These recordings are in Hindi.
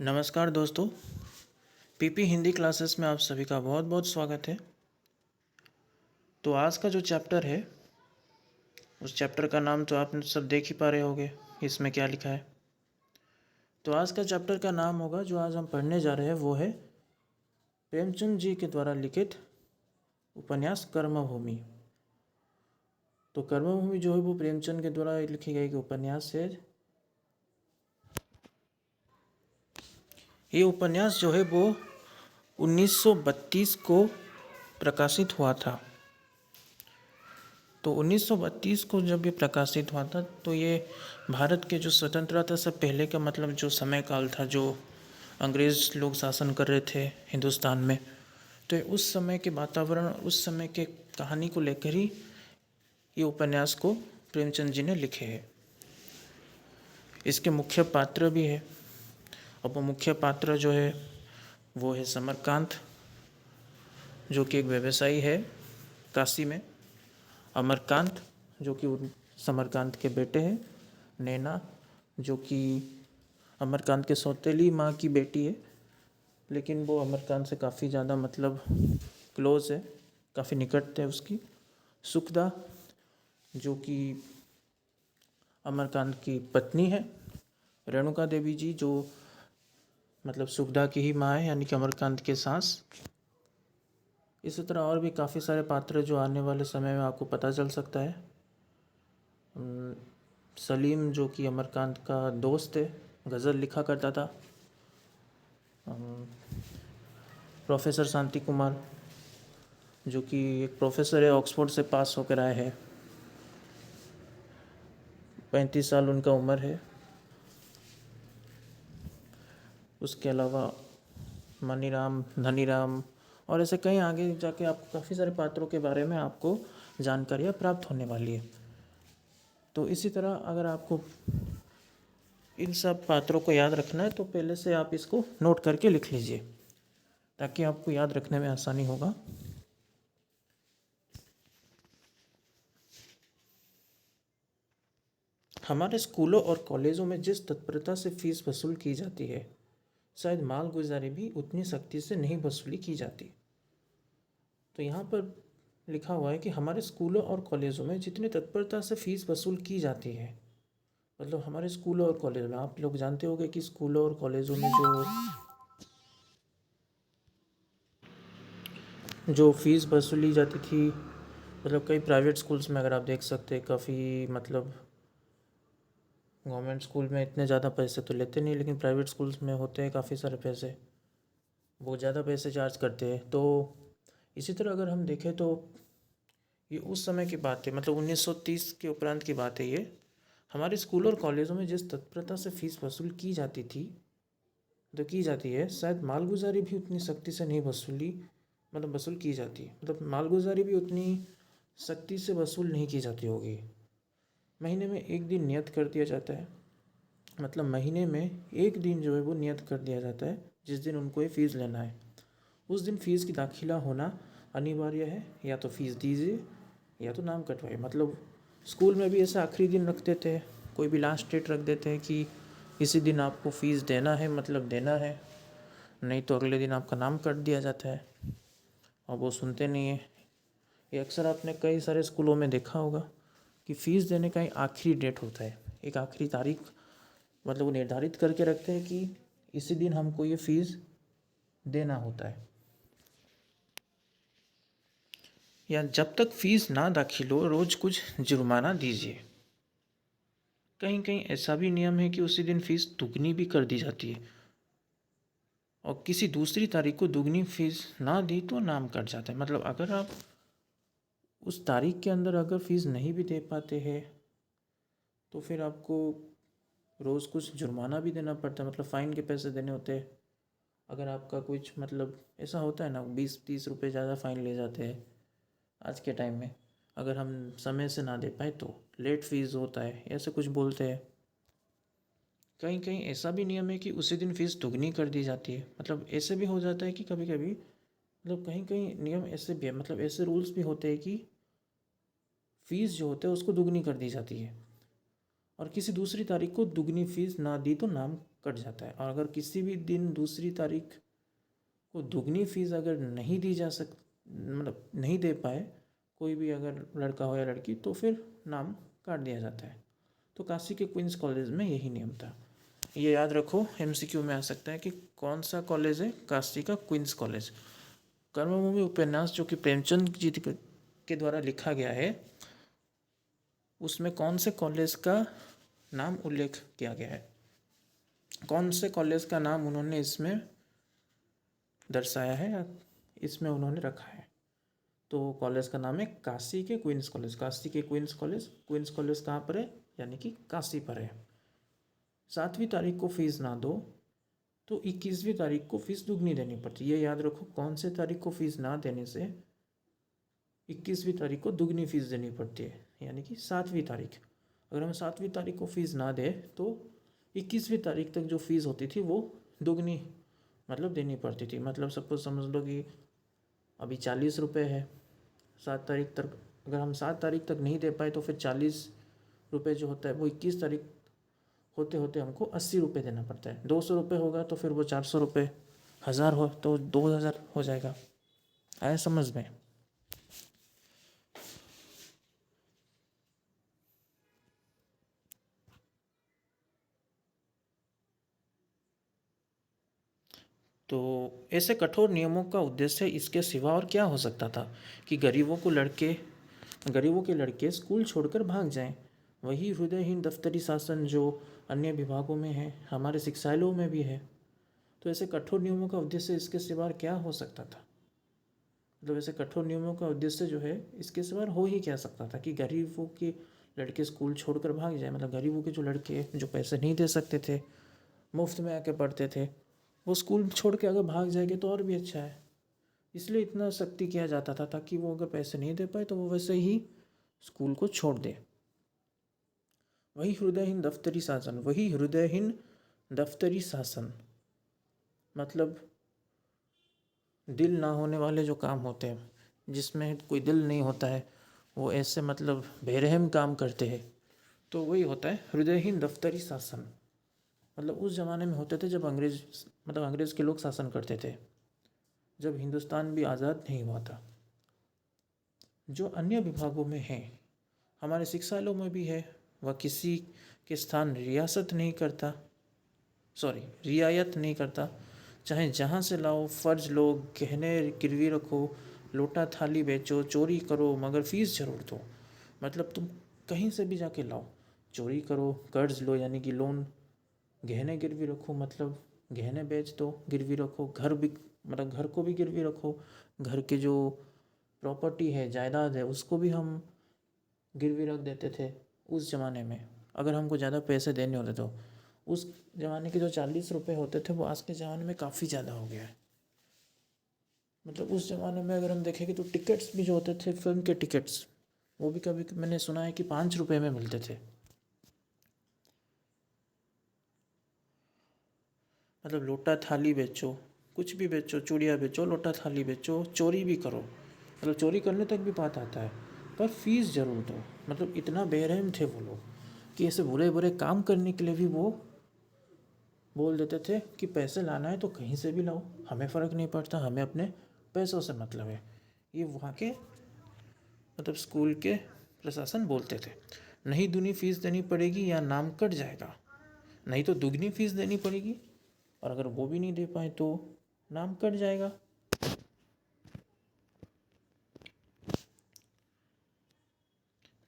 नमस्कार दोस्तों, पीपी हिंदी क्लासेस में आप सभी का बहुत बहुत स्वागत है। तो आज का जो चैप्टर है उस चैप्टर का नाम तो आप सब देख ही पा रहे होंगे इसमें क्या लिखा है। तो आज का चैप्टर का नाम होगा, जो आज हम पढ़ने जा रहे हैं वो है प्रेमचंद जी के द्वारा लिखित उपन्यास कर्मभूमि। तो कर्मभूमि जो है वो प्रेमचंद के द्वारा लिखी गई उपन्यास है। ये उपन्यास जो है वो 1932 को प्रकाशित हुआ था। तो 1932 को जब ये प्रकाशित हुआ था तो ये भारत के जो स्वतंत्रता से पहले का मतलब जो समय काल था, जो अंग्रेज़ लोग शासन कर रहे थे हिंदुस्तान में, तो उस समय के वातावरण, उस समय के कहानी को लेकर ही ये उपन्यास को प्रेमचंद जी ने लिखे हैं। इसके मुख्य पात्र भी है, और वो मुख्य पात्र जो है वो है समरकांत, जो कि एक व्यवसायी है काशी में। अमरकांत जो कि समरकांत के बेटे हैं। नैना जो कि अमरकांत के सौतेली माँ की बेटी है, लेकिन वो अमरकांत से काफ़ी ज़्यादा मतलब क्लोज़ है, काफ़ी निकट है उसकी। सुखदा जो कि अमरकांत की पत्नी है। रेणुका देवी जी जो मतलब सुखदा की ही माँ है, यानी कि अमरकांत के सास। इसी तरह और भी काफ़ी सारे पात्र जो आने वाले समय में आपको पता चल सकता है। सलीम जो कि अमरकांत का दोस्त है, गज़ल लिखा करता था। प्रोफेसर शांति कुमार जो कि एक प्रोफेसर है, ऑक्सफोर्ड से पास होकर आए हैं, 35 साल उनका उम्र है। उसके अलावा मनीराम, धनीराम और ऐसे कई आगे जाके आपको काफ़ी सारे पात्रों के बारे में आपको जानकारियाँ प्राप्त होने वाली है। तो इसी तरह अगर आपको इन सब पात्रों को याद रखना है तो पहले से आप इसको नोट करके लिख लीजिए, ताकि आपको याद रखने में आसानी होगा। हमारे स्कूलों और कॉलेजों में जिस तत्परता से फीस वसूल की जाती है, शायद मालगुजारी भी उतनी सख्ती से नहीं वसूली की जाती। तो यहाँ पर लिखा हुआ है कि हमारे स्कूलों और कॉलेजों में जितनी तत्परता से फीस वसूल की जाती है, मतलब हमारे स्कूलों और कॉलेज में, आप लोग जानते होंगे कि स्कूलों और कॉलेजों में जो फीस वसूली जाती थी, मतलब कई प्राइवेट स्कूल्स में अगर आप देख सकते हैं, काफ़ी मतलब गवर्नमेंट स्कूल में इतने ज़्यादा पैसे तो लेते नहीं, लेकिन प्राइवेट स्कूल्स में होते हैं काफ़ी सारे पैसे, वो ज़्यादा पैसे चार्ज करते हैं। तो इसी तरह अगर हम देखें तो ये उस समय की बात है, मतलब 1930 के उपरांत की बात है ये। हमारे स्कूल और कॉलेजों में जिस तत्परता से फीस वसूल की जाती थी, तो की जाती है, शायद मालगुजारी भी उतनी सख्ती से नहीं वसूल की जाती, मतलब मालगुजारी भी उतनी सख्ती से वसूल नहीं की जाती होगी। महीने में एक दिन नियत कर दिया जाता है, मतलब महीने में एक दिन जो है वो नियत कर दिया जाता है जिस दिन उनको ये फ़ीस लेना है। उस दिन फ़ीस की दाखिला होना अनिवार्य है, या तो फ़ीस दीजिए या तो नाम कटवाइए। मतलब स्कूल में भी ऐसा आखिरी दिन रख देते हैं, कोई भी लास्ट डेट रख देते हैं कि इसी दिन आपको फ़ीस देना है, मतलब देना है, नहीं तो अगले दिन आपका नाम कट दिया जाता है, और वो सुनते नहीं है। ये अक्सर आपने कई सारे स्कूलों में देखा होगा कि फ़ीस देने का एक आखिरी डेट होता है, एक आखिरी तारीख, मतलब वो निर्धारित करके रखते हैं कि इसी दिन हमको ये फ़ीस देना होता है, या जब तक फ़ीस ना दाखिल हो रोज़ कुछ जुर्माना दीजिए। कहीं कहीं ऐसा भी नियम है कि उसी दिन फ़ीस दुगनी भी कर दी जाती है, और किसी दूसरी तारीख को दुगनी फ़ीस ना दी तो नाम कट जाता है। मतलब अगर आप उस तारीख के अंदर अगर फ़ीस नहीं भी दे पाते हैं तो फिर आपको रोज़ कुछ जुर्माना भी देना पड़ता है, मतलब फ़ाइन के पैसे देने होते हैं। अगर आपका कुछ मतलब ऐसा होता है ना, 20-30 रुपये ज़्यादा फ़ाइन ले जाते हैं आज के टाइम में, अगर हम समय से ना दे पाए तो लेट फ़ीस होता है, ऐसे कुछ बोलते हैं। कहीं कहीं ऐसा भी नियम है कि उसी दिन फ़ीस दुगनी कर दी जाती है। मतलब ऐसे भी हो जाता है कि कभी कभी, मतलब कहीं कहीं नियम ऐसे भी है, मतलब ऐसे रूल्स भी होते हैं कि फ़ीस जो होता है उसको दुगनी कर दी जाती है, और किसी दूसरी तारीख को दुगनी फ़ीस ना दी तो नाम कट जाता है। और अगर किसी भी दिन दूसरी तारीख को दुगनी फीस अगर नहीं दी जा सक मतलब नहीं दे पाए कोई भी अगर लड़का हो या लड़की, तो फिर नाम काट दिया जाता है। तो काशी के क्वींस कॉलेज में यही नियम था। ये याद रखो, एमसीक्यू में आ सकता है कि कौन सा कॉलेज है काशी का क्वींस कॉलेज। कर्मभूमि उपन्यास जो कि प्रेमचंद जी के द्वारा लिखा गया है, उसमें कौन से कॉलेज का नाम उल्लेख किया गया है, कौन से कॉलेज का नाम उन्होंने इसमें दर्शाया है या इसमें उन्होंने रखा है। तो कॉलेज का नाम है काशी के क्वींस कॉलेज। काशी के क्वींस कॉलेज, क्वींस कॉलेज कहाँ पर है, यानी कि काशी पर है। 7वीं तारीख को फीस ना दो तो 21वीं तारीख को फीस दुगनी देनी पड़ती है। ये याद रखो, कौन से तारीख को फीस ना देने से 21वीं तारीख को दुगनी फीस देनी पड़ती है, यानी कि 7वीं तारीख। अगर हम 7वीं तारीख को फीस ना दें तो 21वीं तारीख तक जो फीस होती थी वो दुगनी मतलब देनी पड़ती थी। मतलब सपोज समझ लो कि अभी 40 रुपये है, 7 तारीख तक अगर हम 7 तारीख तक नहीं दे पाए तो फिर 40 रुपये जो होता है वो 21 तारीख होते होते हमको 80 रुपये देना पड़ता है। 200 रुपये होगा तो फिर वो 400 रुपये, 1000 हो तो 2000 हो जाएगा। आया समझ में। तो ऐसे कठोर नियमों का उद्देश्य इसके सिवा और क्या हो सकता था कि गरीबों के लड़के स्कूल छोड़कर भाग जाएं। वही हृदयहीन दफ्तरी शासन जो अन्य विभागों में है, हमारे शिक्षालयों में भी है। तो ऐसे कठोर नियमों का उद्देश्य इसके सिवा और क्या हो सकता था। मतलब ऐसे कठोर नियमों का उद्देश्य जो है इसके सिवा हो ही क्या सकता था कि गरीबों के लड़के स्कूल छोड़कर भाग जाए। मतलब गरीबों के जो लड़के जो पैसे नहीं दे सकते थे, मुफ्त में आके पढ़ते थे, वो स्कूल छोड़ के अगर भाग जाएंगे तो और भी अच्छा है। इसलिए इतना सख्ती किया जाता था ताकि वो अगर पैसे नहीं दे पाए तो वो वैसे ही स्कूल को छोड़ दे। वही हृदयहीन दफ्तरी शासन मतलब दिल ना होने वाले जो काम होते हैं, जिसमें कोई दिल नहीं होता है, वो ऐसे मतलब बेरहम काम करते हैं, तो वही होता है हृदयहीन दफ्तरी शासन। मतलब उस ज़माने में होते थे जब अंग्रेज़ के लोग शासन करते थे, जब हिंदुस्तान भी आज़ाद नहीं हुआ था। जो अन्य विभागों में है, हमारे शिक्षालयों में भी है, वह किसी के स्थान रियायत नहीं करता। चाहे जहाँ से लाओ, फ़र्ज लो, गहने गिरवी रखो, लोटा थाली बेचो, चोरी करो, मगर फीस जरूर दो। मतलब तुम कहीं से भी जाके लाओ, चोरी करो, कर्ज लो यानी कि लोन, गहने गिरवी रखो मतलब गहने बेच दो, गिरवी रखो, घर को भी गिरवी रखो, घर के जो प्रॉपर्टी है, जायदाद है, उसको भी हम गिरवी रख देते थे उस ज़माने में, अगर हमको ज़्यादा पैसे देने होते तो। उस ज़माने के जो 40 रुपये होते थे वो आज के ज़माने में काफ़ी ज़्यादा हो गया है। मतलब उस ज़माने में अगर हम देखेंगे तो टिकट्स भी जो होते थे, फिल्म के टिकट्स, वो भी कभी मैंने सुना है कि 5 रुपये में मिलते थे। मतलब लोटा थाली बेचो, कुछ भी बेचो, चूड़ियाँ बेचो, लोटा थाली बेचो, चोरी भी करो, मतलब चोरी करने तक भी बात आता है, पर फीस ज़रूर दो। मतलब इतना बेरहम थे वो लोग कि ऐसे बुरे बुरे काम करने के लिए भी वो बोल देते थे कि पैसे लाना है तो कहीं से भी लाओ, हमें फ़र्क नहीं पड़ता, हमें अपने पैसों से मतलब है। ये वहाँ के मतलब स्कूल के प्रशासन बोलते थे। नहीं दूनी फीस देनी पड़ेगी या नाम कट जाएगा, नहीं तो दुगनी फीस देनी पड़ेगी, और अगर वो भी नहीं दे पाए तो नाम कट जाएगा।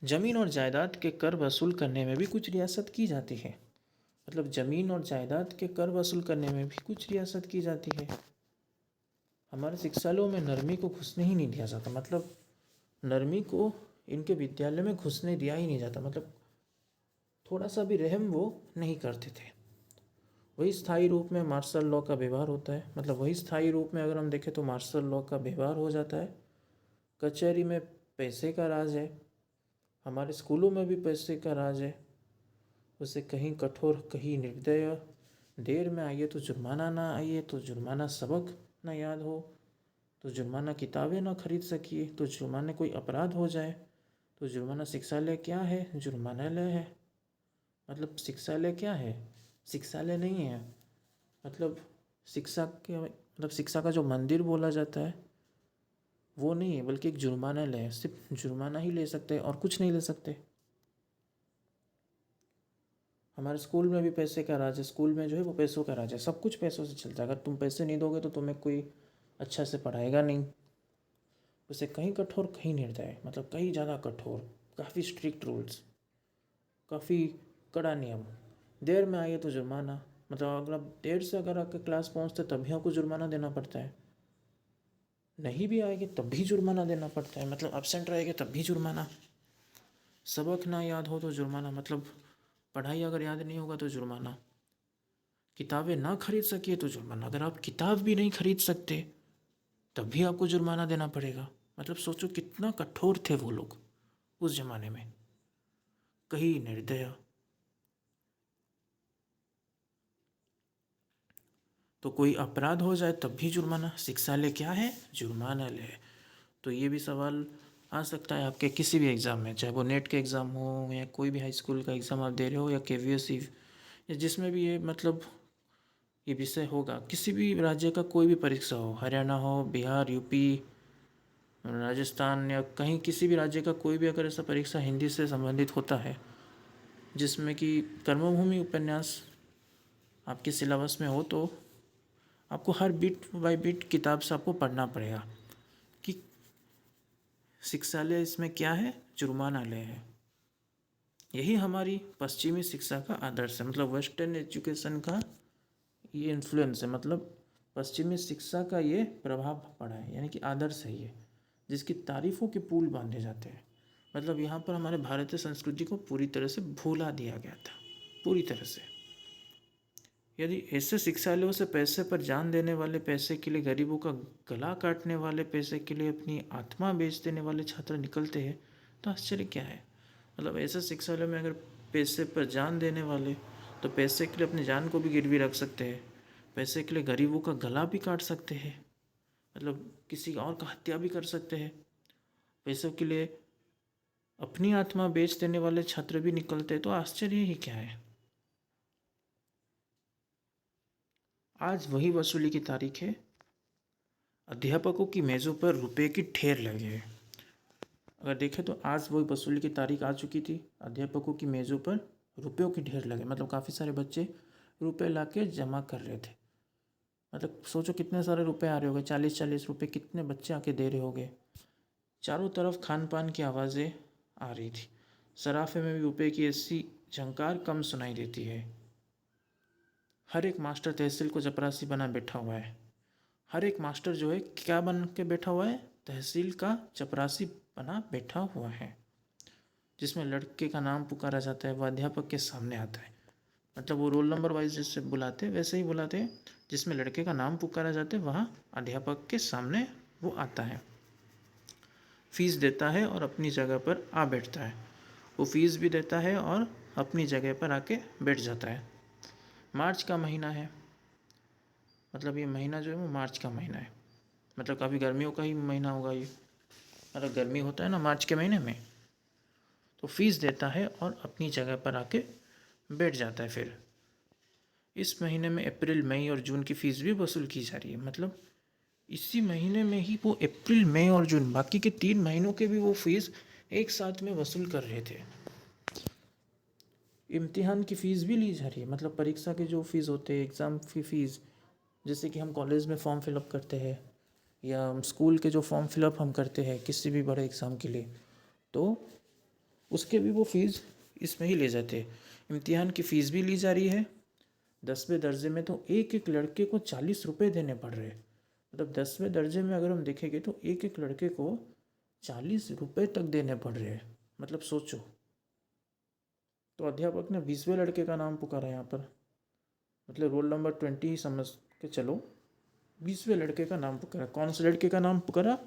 जमीन और जायदाद के कर वसूल करने में भी कुछ रियासत की जाती है। मतलब जमीन और जायदाद के कर वसूल करने में भी कुछ रियासत की जाती है। हमारे शिक्षालयों में नरमी को घुसने ही नहीं दिया जाता। मतलब नरमी को इनके विद्यालय में घुसने दिया ही नहीं जाता। मतलब थोड़ा सा भी रहम वो नहीं करते थे। वही स्थायी रूप में मार्शल लॉ का व्यवहार होता है। मतलब वही स्थायी रूप में अगर हम देखें तो मार्शल लॉ का व्यवहार हो जाता है। कचहरी में पैसे का राज है, हमारे स्कूलों में भी पैसे का राज है। उसे कहीं कठोर कहीं निर्दय, देर में आइए तो जुर्माना ना आइए तो जुर्माना सबक ना याद हो, तो जुर्माना किताबें ना खरीद सकिए, तो जुर्माना कोई अपराध हो जाए तो जुर्माना। शिक्षालय क्या है? जुर्मानालय है। मतलब शिक्षालय क्या है? शिक्षालय नहीं है। मतलब शिक्षा का जो मंदिर बोला जाता है वो नहीं है, बल्कि एक जुर्मानालय है। सिर्फ जुर्माना ही ले सकते हैं और कुछ नहीं ले सकते। हमारे स्कूल में भी पैसे का राज है। स्कूल में जो है वो पैसों का राज है। सब कुछ पैसों से चलता है। अगर तुम पैसे नहीं दोगे तो तुम्हें कोई अच्छा से पढ़ाएगा नहीं। उसे कहीं कठोर कहीं निर्दय, मतलब कहीं ज़्यादा कठोर, काफ़ी स्ट्रिक्ट रूल्स, काफ़ी कड़ा नियम। देर में आइए तो जुर्माना, मतलब अगर आप देर से अगर आपके क्लास पहुँचते तब भी आपको जुर्माना देना पड़ता है। नहीं भी आएगी तब भी जुर्माना देना पड़ता है। मतलब एब्सेंट रहेंगे तब भी जुर्माना। सबक ना याद हो तो जुर्माना, मतलब पढ़ाई अगर याद नहीं होगा तो जुर्माना। किताबें ना खरीद सकिए तो जुर्माना। अगर आप किताब भी नहीं खरीद सकते तब भी आपको जुर्माना देना पड़ेगा। मतलब सोचो कितना कठोर थे वो लोग उस जमाने में। कहीं निर्दय। तो कोई अपराध हो जाए तब भी जुर्माना। शिक्षालय क्या है? जुर्मानालय है। तो ये भी सवाल आ सकता है आपके किसी भी एग्ज़ाम में, चाहे वो नेट के एग्ज़ाम हो या कोई भी हाई स्कूल का एग्ज़ाम आप दे रहे हो या KVSE या जिसमें भी ये मतलब ये विषय होगा। किसी भी राज्य का कोई भी परीक्षा हो, हरियाणा हो, बिहार, यूपी, राजस्थान या कहीं किसी भी राज्य का कोई भी अगर ऐसा परीक्षा हिंदी से संबंधित होता है जिसमें कि कर्मभूमि उपन्यास आपके सिलेबस में हो, तो आपको हर बिट बाय बिट किताब से आपको पढ़ना पड़ेगा कि शिक्षालय इसमें क्या है? जुर्मानालय है। यही हमारी पश्चिमी शिक्षा का आदर्श है। मतलब वेस्टर्न एजुकेशन का ये इन्फ्लुएंस है। मतलब पश्चिमी शिक्षा का ये प्रभाव पड़ा है, यानी कि आदर्श है ये, जिसकी तारीफ़ों के पुल बांधे जाते हैं। मतलब यहाँ पर हमारे भारतीय संस्कृति को पूरी तरह से भुला दिया गया था, पूरी तरह से। यदि ऐसे शिक्षालयों से पैसे पर जान देने वाले, पैसे के लिए गरीबों का गला काटने वाले, पैसे के लिए अपनी आत्मा बेच देने वाले छात्र निकलते हैं तो आश्चर्य क्या है? मतलब ऐसे शिक्षालय में अगर पैसे पर जान देने वाले, तो पैसे के लिए अपनी जान को भी गिरवी रख सकते हैं। पैसे के लिए गरीबों का गला भी काट सकते हैं, मतलब किसी और का हत्या भी कर सकते हैं। पैसों के लिए अपनी आत्मा बेच देने वाले छात्र भी निकलते हैं तो आश्चर्य ही क्या है? आज वही वसूली की तारीख है। अध्यापकों की मेज़ों पर रुपए की ढेर लगे हैं। अगर देखें तो आज वही वसूली की तारीख आ चुकी थी। अध्यापकों की मेज़ों पर रुपयों की ढेर लगे, मतलब काफ़ी सारे बच्चे रुपए ला के जमा कर रहे थे। मतलब सोचो कितने सारे रुपए आ रहे होंगे, 40-40 रुपये कितने बच्चे आके दे रहे होंगे। चारों तरफ खान पान की आवाज़ें आ रही थी। सराफे में भी रुपए की ऐसी झंकार कम सुनाई देती है। हर एक मास्टर तहसील को चपरासी बना बैठा हुआ है। हर एक मास्टर जो है क्या बन के बैठा हुआ है? तहसील का चपरासी बना बैठा हुआ है। जिसमें लड़के का नाम पुकारा जाता है, वह अध्यापक के सामने आता है। मतलब वो रोल नंबर वाइज जैसे बुलाते हैं वैसे ही बुलाते हैं। जिसमें लड़के का नाम पुकारा जाता है वहाँ अध्यापक के सामने वो आता है, फीस देता है और अपनी जगह पर आ बैठता है। वो फीस भी देता है और अपनी जगह पर आके बैठ जाता है। मार्च का महीना है, मतलब ये महीना जो है वो मार्च का महीना है। मतलब काफ़ी गर्मियों का ही महीना होगा ये, मतलब गर्मी होता है ना मार्च के महीने में। तो फीस देता है और अपनी जगह पर आके बैठ जाता है। फिर इस महीने में अप्रैल, मई और जून की फ़ीस भी वसूल की जा रही है। मतलब इसी महीने में ही वो अप्रैल, मई और जून, बाकी के 3 महीनों के भी वो फीस एक साथ में वसूल कर रहे थे। इम्तिहान की फ़ीस भी ली जा रही है। मतलब परीक्षा के जो फीस होते हैं, एग्ज़ाम की फ़ीस, जैसे कि हम कॉलेज में फॉर्म फिलअप करते हैं या स्कूल के जो फॉर्म फिलअप हम करते हैं किसी भी बड़े एग्ज़ाम के लिए, तो उसके भी वो फीस इसमें ही ले जाते हैं। इम्तिहान की फ़ीस भी ली जा रही है। 10वें दर्जे में तो एक एक लड़के को 40 रुपये देने पड़ रहे हैं। मतलब 10वें दर्जे में अगर हम देखेंगे तो एक एक लड़के को 40 रुपये तक देने पड़ रहे हैं। मतलब सोचो। तो अध्यापक ने 20वें लड़के का नाम पुकारा यहाँ पर, मतलब रोल नंबर 20 ही समझ के चलो। 20वें लड़के का नाम पुकारा। कौन से लड़के का नाम पुकारा?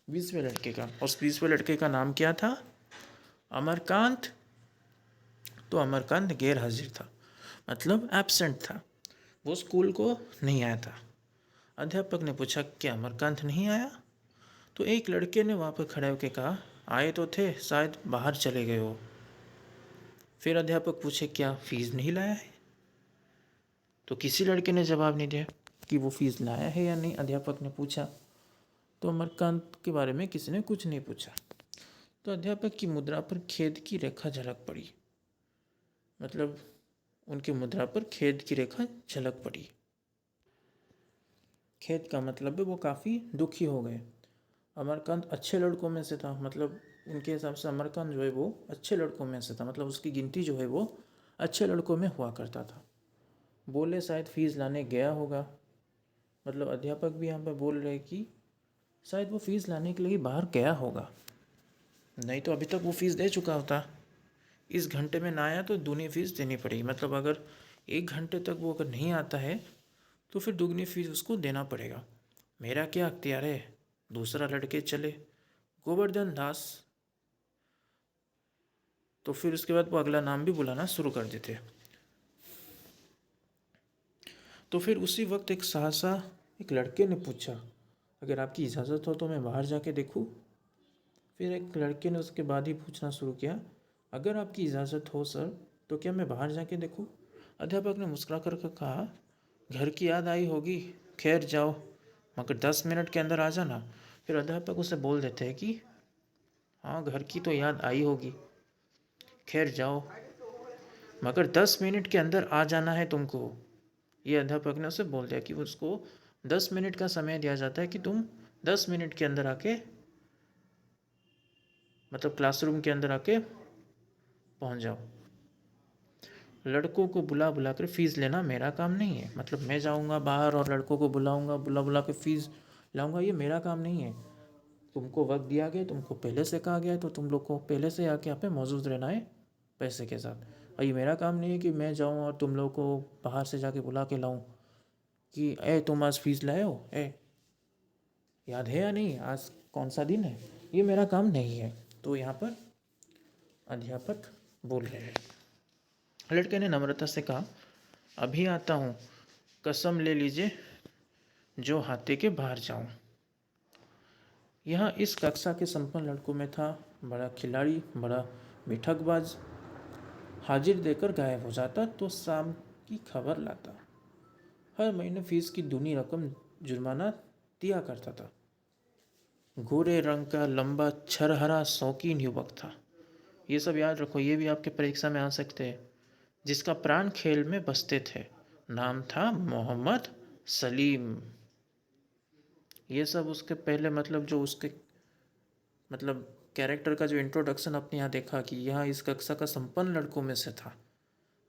20वें लड़के का। और उस 20वें लड़के का नाम क्या था? अमरकांत। तो अमरकांत गैर हाजिर था, मतलब एब्सेंट था। वो स्कूल को नहीं आया था। अध्यापक ने पूछा क्या अमरकांत नहीं आया? तो एक लड़के ने वहाँ पर खड़े होकर कहा आए तो थे, शायद बाहर चले गए हो। फिर अध्यापक पूछे क्या फीस नहीं लाया है? तो किसी लड़के ने जवाब नहीं दिया कि वो फीस लाया है या नहीं। अध्यापक ने पूछा तो अमरकांत के बारे में किसी ने कुछ नहीं पूछा। तो अध्यापक की मुद्रा पर खेद की रेखा झलक पड़ी, मतलब उनकी मुद्रा पर खेद की रेखा झलक पड़ी। खेद का मतलब है वो काफ़ी दुखी हो गए। अमरकांत अच्छे लड़कों में से था, मतलब उनके हिसाब से अमरकांत जो है वो अच्छे लड़कों में से था, मतलब उसकी गिनती जो है वो अच्छे लड़कों में हुआ करता था। बोले शायद फीस लाने गया होगा, मतलब अध्यापक भी यहाँ पे बोल रहे कि शायद वो फीस लाने के लिए बाहर गया होगा, नहीं तो अभी तक वो फीस दे चुका होता। इस घंटे में ना आया तो दूनी फीस देनी पड़ेगी, मतलब अगर 1 घंटे तक वो अगर नहीं आता है तो फिर दुगनी फीस उसको देना पड़ेगा। मेरा क्या अख्तियार है, दूसरा लड़के चले गोवर्धन दास। तो फिर उसके बाद वो अगला नाम भी बुलाना शुरू कर देते। तो फिर उसी वक्त एक सहसा एक लड़के ने पूछा, अगर आपकी इजाज़त हो तो मैं बाहर जाके देखूं। फिर एक लड़के ने उसके बाद ही पूछना शुरू किया, अगर आपकी इजाज़त हो सर तो क्या मैं बाहर जाके देखूं। अध्यापक ने मुस्कुरा कर कहा, घर की याद आई होगी, खैर जाओ, मगर 10 मिनट के अंदर आ जाना। फिर अध्यापक उसे बोल देते हैं कि हाँ घर की तो याद आई होगी, खैर जाओ, मगर 10 मिनट के अंदर आ जाना है तुमको। ये अध्यापक ने उसे बोल दिया कि उसको 10 मिनट का समय दिया जाता है कि तुम 10 मिनट के अंदर आके, मतलब क्लासरूम के अंदर आके पहुंच जाओ। लड़कों को बुला बुला कर फीस लेना मेरा काम नहीं है, मतलब मैं जाऊंगा बाहर और लड़कों को बुलाऊंगा, बुला बुला के फीस लाऊंगा, ये मेरा काम नहीं है। तुमको वक्त दिया गया, तुमको पहले से कहा गया है, तो तुम लोग को पहले से आके यहाँ पे मौजूद रहना है पैसे के साथ। और ये मेरा काम नहीं है कि मैं जाऊँ और तुम लोग को बाहर से जाके बुला के लाऊं कि ए तुम आज फीस लाए हो, ए याद है या नहीं, आज कौन सा दिन है। ये मेरा काम नहीं है। तो यहाँ पर अध्यापक बोल रहे हैं। लड़के ने नम्रता से कहा, अभी आता हूँ, कसम ले लीजिए जो हाथे के बाहर जाऊँ। यह इस कक्षा के संपन्न लड़कों में था, बड़ा खिलाड़ी, बड़ा मिठकबाज, हाजिर देकर गायब हो जाता तो शाम की खबर लाता, हर महीने फीस की दूनी रकम जुर्माना दिया करता था। गोरे रंग का लंबा छरहरा शौकीन युवक था। ये सब याद रखो, ये भी आपके परीक्षा में आ सकते हैं। जिसका प्राण खेल में बसते थे, नाम था मोहम्मद सलीम। ये सब उसके पहले, मतलब जो उसके मतलब कैरेक्टर का जो इंट्रोडक्शन अपने यहाँ देखा कि यह इस कक्षा का संपन्न लड़कों में से था,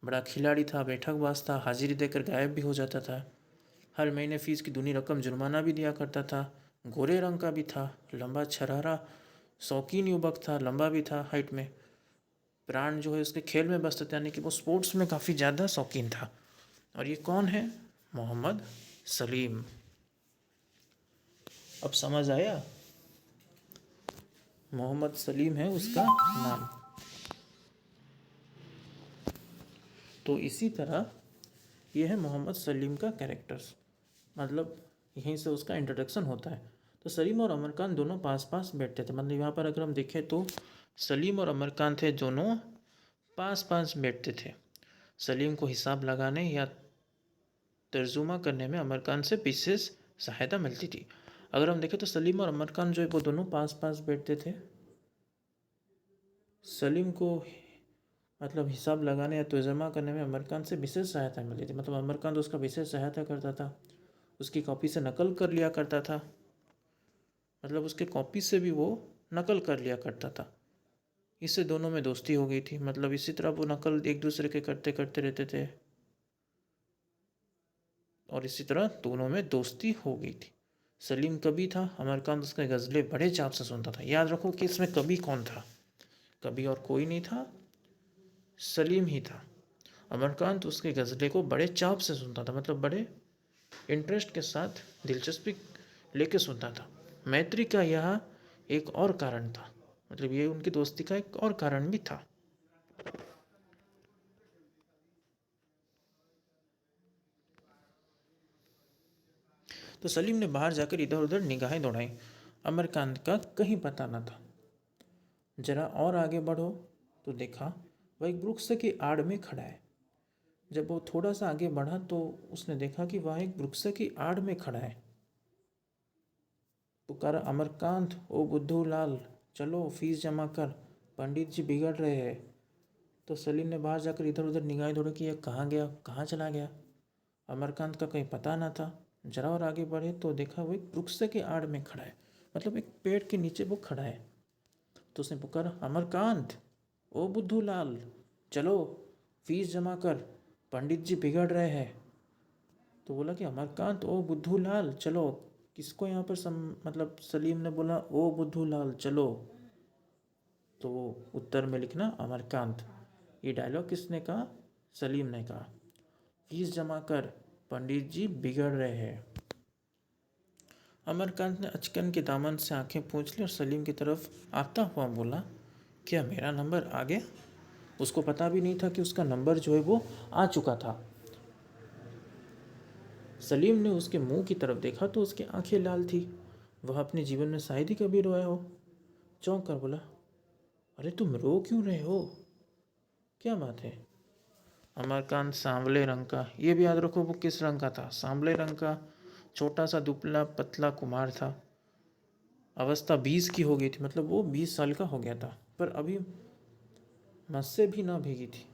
बड़ा खिलाड़ी था, बैठकबाज था, हाजिरी देकर गायब भी हो जाता था, हर महीने फीस की दूनी रकम जुर्माना भी दिया करता था, गोरे रंग का भी था, लंबा छरहरा शौकीन युवक था, लंबा भी था हाइट में, प्राण जो है उसके खेल में बसता था, यानी कि वो स्पोर्ट्स में काफ़ी ज़्यादा शौकीन था। और ये कौन है, मोहम्मद सलीम। अब समझ आया, मोहम्मद सलीम है उसका नाम। तो इसी तरह ये है मोहम्मद सलीम का कैरेक्टर्स, मतलब यहीं से उसका इंट्रोडक्शन होता है। तो सलीम और अमरकांत दोनों पास पास बैठते थे, मतलब यहाँ पर अगर हम देखें तो सलीम और अमरकांत थे, दोनों पास पास बैठते थे। सलीम को हिसाब लगाने या तर्जुमा करने में अमरकांत से विशेष सहायता मिलती थी। अगर हम देखें तो सलीम और अमरकांत जो है वो दोनों पास पास बैठते थे। सलीम को मतलब हिसाब लगाने या तर्जुमा करने में अमरकांत से विशेष सहायता मिलती थी, मतलब अमरकांत उसका विशेष सहायता करता था, उसकी कॉपी से नकल कर लिया करता था, मतलब उसके कॉपी से भी वो नकल कर लिया करता था। इससे दोनों में दोस्ती हो गई थी, मतलब इसी तरह वो नकल एक दूसरे के करते करते रहते थे और इसी तरह दोनों में दोस्ती हो गई थी। सलीम कवि था, अमरकांत उसके गज़लें बड़े चाव से सुनता था। याद रखो कि इसमें कवि कौन था, कवि और कोई नहीं था, सलीम ही था। अमरकांत उसके गज़लें को बड़े चाव से सुनता था, मतलब बड़े इंटरेस्ट के साथ, दिलचस्पी लेके सुनता था। मैत्री का यह एक और कारण था, मतलब ये उनकी दोस्ती का एक और कारण भी था। तो सलीम ने बाहर जाकर इधर उधर निगाहें दौड़ाई, अमरकांत का कहीं पता न था। जरा और आगे बढ़ो तो देखा वह एक वृक्ष की आड़ में खड़ा है। जब वो थोड़ा सा आगे बढ़ा तो उसने देखा कि वह एक वृक्ष की आड़ में खड़ा है। पुकारा, अमरकांत, ओ बुद्धू लाल, चलो फीस जमा कर, पंडित जी बिगड़ रहे हैं। तो सलीम ने बाहर जाकर इधर उधर निगाहें दौड़ी कि यह कहाँ गया, कहाँ चला गया। अमरकांत का कहीं पता ना था। जरा और आगे बढ़े तो देखा वो एक वृक्ष के आड़ में खड़ा है, मतलब एक पेड़ के नीचे वो खड़ा है। तो उसने पुकारा, अमरकांत, ओ बुद्धू लाल, चलो फीस जमा कर, पंडित जी बिगड़ रहे हैं। तो बोला कि अमरकांत, ओ बुद्धू लाल, चलो। किसको यहाँ पर मतलब सलीम ने बोला ओ बुद्धू लाल चलो, तो उत्तर में लिखना अमरकांत। ये डायलॉग किसने कहा? सलीम ने कहा। फीस जमा कर, पंडित जी बिगड़ रहे हैं। अमरकांत ने अचकन के दामन से आंखें पोंछ ली और सलीम की तरफ आता हुआ बोला, क्या मेरा नंबर आ गया? उसको पता भी नहीं था कि उसका नंबर जो है वो आ चुका था। सलीम ने उसके मुंह की तरफ देखा तो उसकी आंखें लाल थी। वह अपने जीवन में शायद ही कभी रोया हो। चौंक कर बोला, अरे तुम रो क्यों रहे हो, क्या बात है? अमरकांत सांवले रंग का, ये भी याद रखो वो किस रंग का था, सांवले रंग का, छोटा सा दुबला पतला कुमार था। अवस्था 20 की हो गई थी, मतलब वो 20 साल का हो गया था, पर अभी मुझसे भी ना भीगी थी।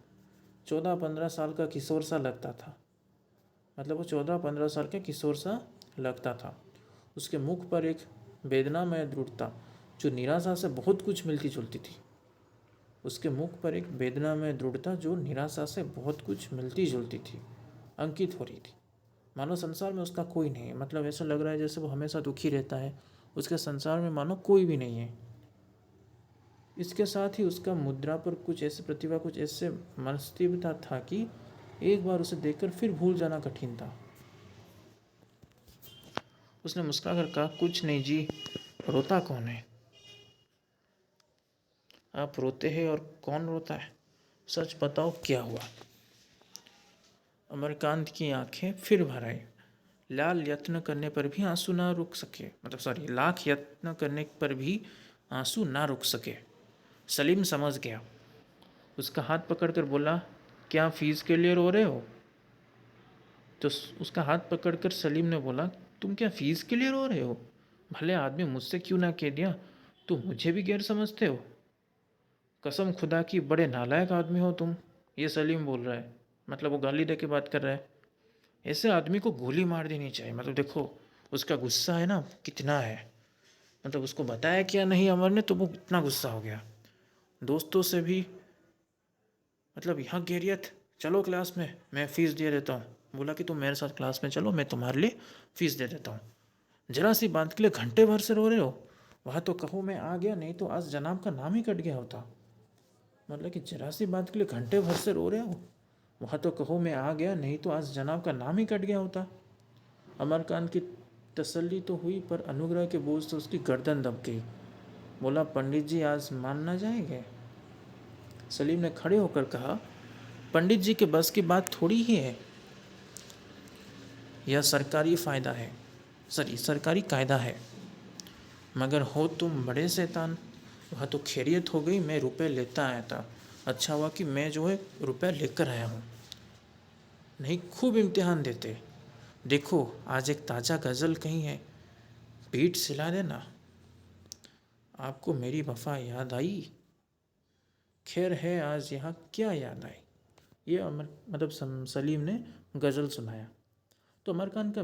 14-15 साल का किशोर सा लगता था, मतलब वो 14-15 साल के किशोर सा लगता था। उसके मुख पर एक वेदनामय दृढ़ता जो निराशा से बहुत कुछ मिलती जुलती थी। उसके मुख पर एक वेदनामय दृढ़ता जो निराशा से बहुत कुछ मिलती जुलती थी, अंकित हो रही थी। मानो संसार में उसका कोई नहीं है, मतलब ऐसा लग रहा है जैसे वो हमेशा दुखी रहता है, उसके संसार में मानो कोई भी नहीं है। इसके साथ ही उसका मुद्रा पर कुछ ऐसे प्रतिभा, कुछ ऐसे मनस्तिबता था कि एक बार उसे देखकर फिर भूल जाना कठिन था। उसने मुस्कुराकर कहा, कुछ नहीं जी, रोता कौन है? आप रोते हैं और कौन रोता है? सच बताओ क्या हुआ? अमरकांत की आंखें फिर भर आई। लाल यत्न करने पर भी आंसू ना रुक सके, मतलब सॉरी, लाख यत्न करने पर भी आंसू ना रुक सके। सलीम समझ गया। उसका हाथ पकड़कर बोला, क्या फीस के लिए रो रहे हो? तो उसका हाथ पकड़कर सलीम ने बोला, तुम क्या फीस के लिए रो रहे हो? भले आदमी मुझसे क्यों ना कह दिया, तुम मुझे भी गैर समझते हो। कसम खुदा की, बड़े नालायक आदमी हो तुम। ये सलीम बोल रहा है, मतलब वो गाली दे के बात कर रहा है। ऐसे आदमी को गोली मार देनी चाहिए। मतलब देखो उसका गुस्सा है ना कितना है, मतलब उसको बताया क्या नहीं अमर ने, तो वो इतना गुस्सा हो गया। दोस्तों से भी, मतलब यहाँ गैरियत, चलो क्लास में, मैं फ़ीस दे देता हूँ। बोला कि तुम मेरे साथ क्लास में चलो, मैं तुम्हारे लिए फ़ीस दे देता हूँ। जरा सी बात के लिए घंटे भर से रो रहे हो? वहाँ तो कहो मैं आ गया, नहीं तो आज जनाब का नाम ही कट गया होता। मतलब कि जरा सी बात के लिए घंटे भर से रो रहे हो? वहाँ तो कहो मैं आ गया, नहीं तो आज जनाब का नाम ही कट गया होता। अमरकांत की तसल्ली तो हुई, पर अनुग्रह के बोझ से उसकी गर्दन दब गई। बोला, पंडित जी आज मान ना जाएंगे? सलीम ने खड़े होकर कहा, पंडित जी के बस की बात थोड़ी ही है, यह सरकारी फ़ायदा है, सरकारी कायदा है। मगर हो तुम बड़े शैतान। वह तो खैरियत हो गई, मैं रुपए लेता आया था, अच्छा हुआ कि मैं जो है रुपए लेकर आया हूँ, नहीं खूब इम्तिहान देते। देखो आज एक ताज़ा गज़ल कहीं है, पीठ सिला देना। आपको मेरी वफ़ा याद आई? खैर है आज यहाँ क्या याद आई? ये अमर मतलब सलीम ने गज़ल सुनाया। तो अमर खान का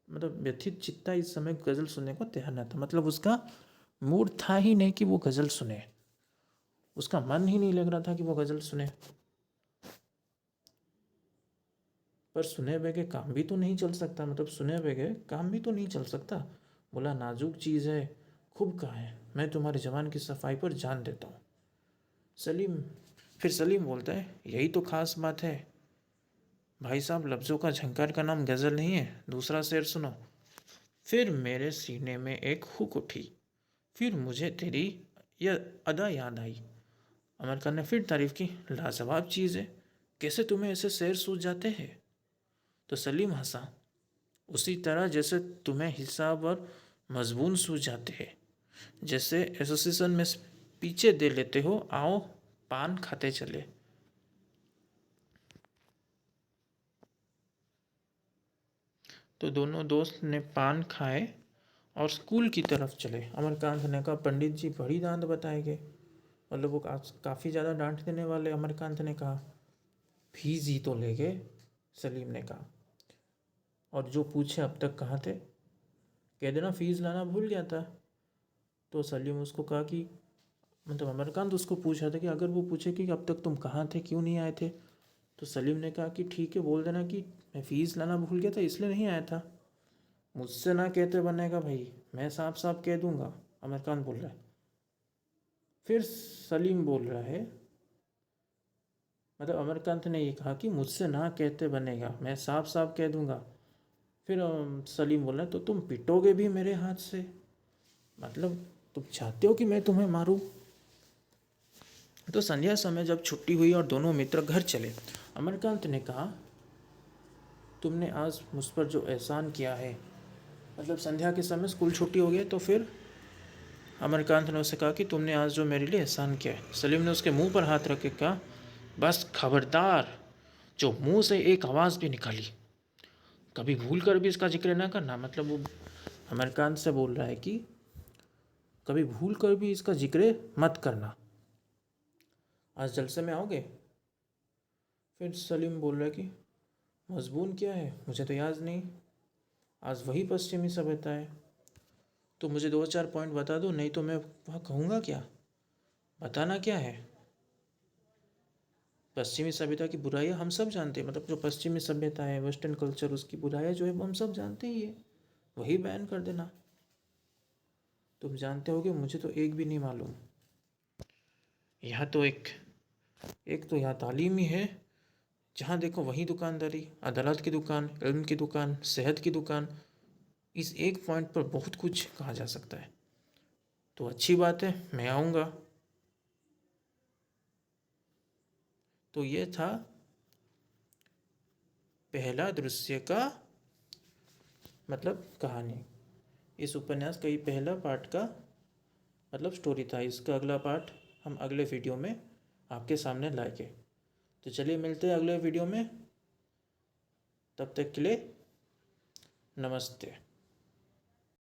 व्यथित चित्ता इस समय गज़ल सुनने को तैयार न था, मतलब उसका मूड था ही नहीं कि वो गज़ल सुने, उसका मन ही नहीं लग रहा था कि वो गज़ल सुने। पर सुने बगैर काम भी तो नहीं चल सकता, मतलब सुने बगैर काम भी तो नहीं चल सकता। बोला, नाजुक चीज़ है, खूब कहा है, मैं तुम्हारी जवान की सफाई पर जान देता हूँ। सलीम बोलता है, यही तो खास बात है भाई साहब, लफ्ज़ों का झंकार का नाम गज़ल नहीं है। दूसरा शेर सुनो। फिर मेरे सीने में एक हुक उठी, फिर मुझे तेरी यह अदा याद आई। अमर खान ने फिर तारीफ की, लाजवाब चीज़ है, कैसे तुम्हें ऐसे शेर सूझ जाते हैं? तो सलीम हंसा, उसी तरह जैसे तुम्हें हिसाब और मजबून सूझ जाते हैं, जैसे एसोसिएशन में पीछे दे लेते हो, आओ पान खाते चले। तो दोनों दोस्त ने पान खाए और स्कूल की तरफ चले। अमरकांत ने कहा, पंडित जी बड़ी डांट बताएंगे, मतलब वो काफ़ी ज़्यादा डांट देने वाले। अमरकांत ने कहा, फीस ही तो ले गए, सलीम ने कहा, और जो पूछे अब तक कहाँ थे, कह देना फीस लाना भूल गया था। तो सलीम उसको कहा कि मतलब अमरकांत उसको पूछ रहा था कि अगर वो पूछे कि अब तक तुम कहाँ थे, क्यों नहीं आए थे, तो सलीम ने कहा कि ठीक है, बोल देना कि मैं फ़ीस लाना भूल गया था इसलिए नहीं आया था। मुझसे ना कहते बनेगा भाई, मैं साफ साफ कह दूंगा, अमरकांत बोल रहा है। फिर सलीम बोल रहा है, मतलब अमरकांत ने ये कहा कि मुझसे ना कहते बनेगा, मैं साफ साफ कह दूंगा। फिर सलीम बोल रहा है, तो तुम पिटोगे भी मेरे हाथ से, मतलब तुम चाहते हो कि मैं तुम्हें मारूं। तो संध्या समय जब छुट्टी हुई और दोनों मित्र घर चले, अमरकांत ने कहा, तुमने आज मुझ पर जो एहसान किया है, मतलब संध्या के समय स्कूल छुट्टी हो गई, तो फिर अमरकांत ने उससे कहा कि तुमने आज जो मेरे लिए एहसान किया है। सलीम ने उसके मुंह पर हाथ रख के कहा, बस खबरदार, जो मुंह से एक आवाज़ भी निकाली, कभी भूल कर भी इसका जिक्र ना करना। मतलब वो अमरकांत से बोल रहा है कि कभी भूल कर भी इसका जिक्र मत करना, आज जलसे में आओगे। फिर सलीम बोल रहा है कि मजबून क्या है, मुझे तो याद नहीं, आज वही पश्चिमी सभ्यता है, तो मुझे 2-4 पॉइंट बता दो, नहीं तो मैं वहाँ कहूँगा क्या, बताना क्या है। पश्चिमी सभ्यता की बुराइयाँ हम सब जानते हैं, मतलब जो पश्चिमी सभ्यता है, वेस्टर्न कल्चर, उसकी बुराइयाँ जो है वो हम सब जानते ही है, वही बयान कर देना। तुम जानते होगे, मुझे तो एक भी नहीं मालूम। यहाँ तो एक तो यहाँ तालीम ही है, जहाँ देखो वही दुकानदारी, अदालत की दुकान, इल्म की दुकान, सेहत की दुकान, इस एक पॉइंट पर बहुत कुछ कहा जा सकता है। तो अच्छी बात है, मैं आऊँगा। तो ये था पहला दृश्य का मतलब कहानी। इस उपन्यास का ये पहला पार्ट का मतलब स्टोरी था। इसका अगला पार्ट हम अगले वीडियो में आपके सामने लाएंगे। तो चलिए मिलते हैं अगले वीडियो में, तब तक के लिए नमस्ते।